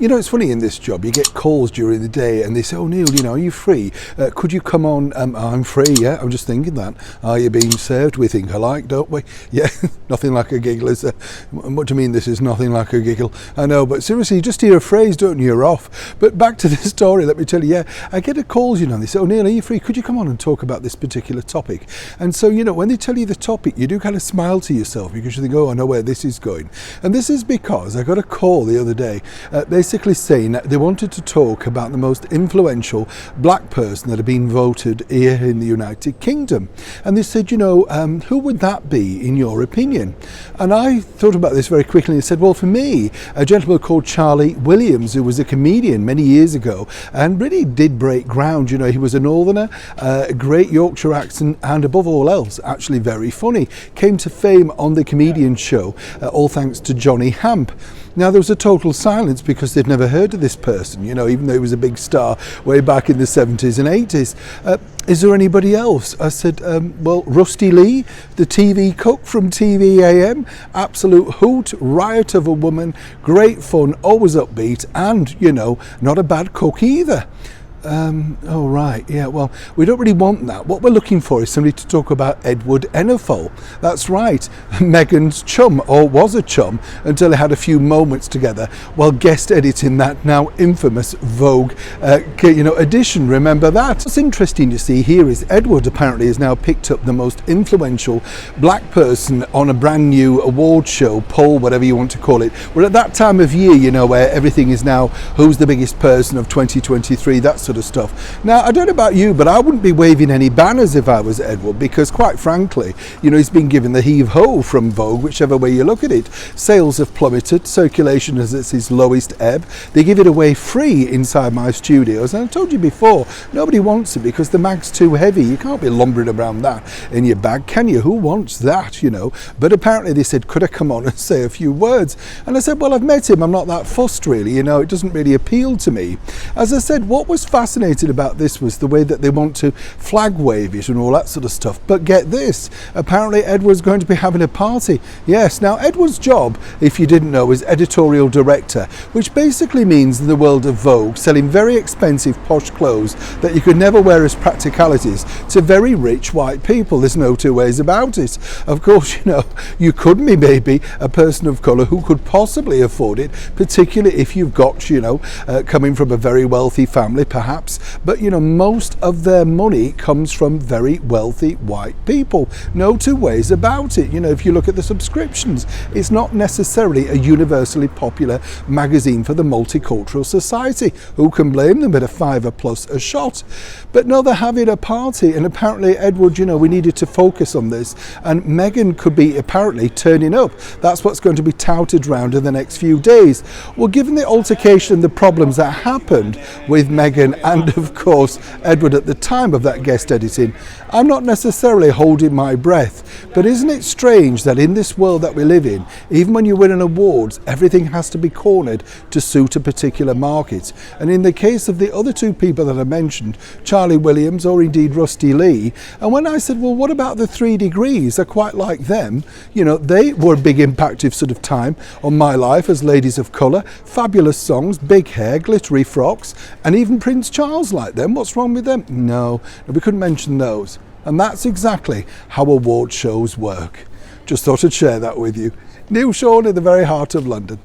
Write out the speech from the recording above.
You know, it's funny in this job, you get calls during the day and they say, oh Neil, you know, are you free? Could you come on? I'm free, yeah, I'm just thinking that. Are you being served? We think alike, don't we? Yeah, nothing like a giggle, is there? What do you mean this is nothing like a giggle? I know, but seriously, you just hear a phrase, don't you, you're off. But back to the story, let me tell you, yeah, I get a calls, you know, and they say, oh Neil, are you free? Could you come on and talk about this particular topic? And so, you know, when they tell you the topic, you do kind of smile to yourself because you think, oh, I know where this is going. And this is because I got a call the other day, basically saying that they wanted to talk about the most influential black person that had been voted here in the United Kingdom. And they said, you know, who would that be in your opinion? And I thought about this very quickly and said, well, for me, a gentleman called Charlie Williams, who was a comedian many years ago and really did break ground. You know, he was a northerner, a great Yorkshire accent, and above all else, actually very funny. Came to fame on the comedian show, all thanks to Johnny Hamp. Now, there was a total silence because they'd never heard of this person, you know, even though he was a big star way back in the 70s and 80s. Is there anybody else? I said, well, Rusty Lee, the TV cook from TVAM, absolute hoot, riot of a woman, great fun, always upbeat, and, you know, not a bad cook either. Oh right, yeah, well, we don't really want that. What we're looking for is somebody to talk about Edward Enninful. That's right, Meghan's chum, or was a chum, until they had a few moments together while guest editing that now infamous Vogue edition. Remember that? What's interesting to see here is Edward apparently has now picked up the most influential black person on a brand new award show, poll, whatever you want to call it. We're at that time of year, you know, where everything is now who's the biggest person of 2023, that sort of stuff. Now, I don't know about you, but I wouldn't be waving any banners if I was Edward, because quite frankly, you know, he's been given the heave-ho from Vogue, whichever way you look at it. Sales have plummeted, circulation is at its lowest ebb. They give it away free inside my studios, and I told you before, nobody wants it because the mag's too heavy. You can't be lumbering around that in your bag, can you? Who wants that, you know? But apparently they said, could I come on and say a few words? And I said, well, I've met him, I'm not that fussed really, you know, it doesn't really appeal to me. As I said, what was fascinated about this was the way that they want to flag wave it and all that sort of stuff. But get this, apparently Edward's going to be having a party. Yes, now Edward's job, if you didn't know, is editorial director, which basically means in the world of Vogue, selling very expensive posh clothes that you could never wear as practicalities to very rich white people. There's no two ways about it. Of course, you know, you could be maybe a person of colour who could possibly afford it, particularly if you've got, you know, coming from a very wealthy family perhaps. But you know, most of their money comes from very wealthy white people. No two ways about it. You know, if you look at the subscriptions, it's not necessarily a universally popular magazine for the multicultural society. Who can blame them at a £5 plus a shot? But no, they're having a party, and apparently Edward, you know, we needed to focus on this, and Meghan could be apparently turning up. That's what's going to be touted round in the next few days. Well, given the altercation and the problems that happened with Meghan and of course Edward at the time of that guest editing, I'm not necessarily holding my breath. But isn't it strange that in this world that we live in, even when you win an award, everything has to be cornered to suit a particular market? And in the case of the other two people that I mentioned, Charlie Williams or indeed Rusty Lee, and when I said, well, what about the 3 Degrees? I quite like them. You know, they were a big impactive sort of time on my life as ladies of colour. Fabulous songs, big hair, glittery frocks, and even Prince Charles liked them. What's wrong with them? No, we couldn't mention those. And that's exactly how award shows work. Just thought I'd share that with you. Neil Sean in the very heart of London.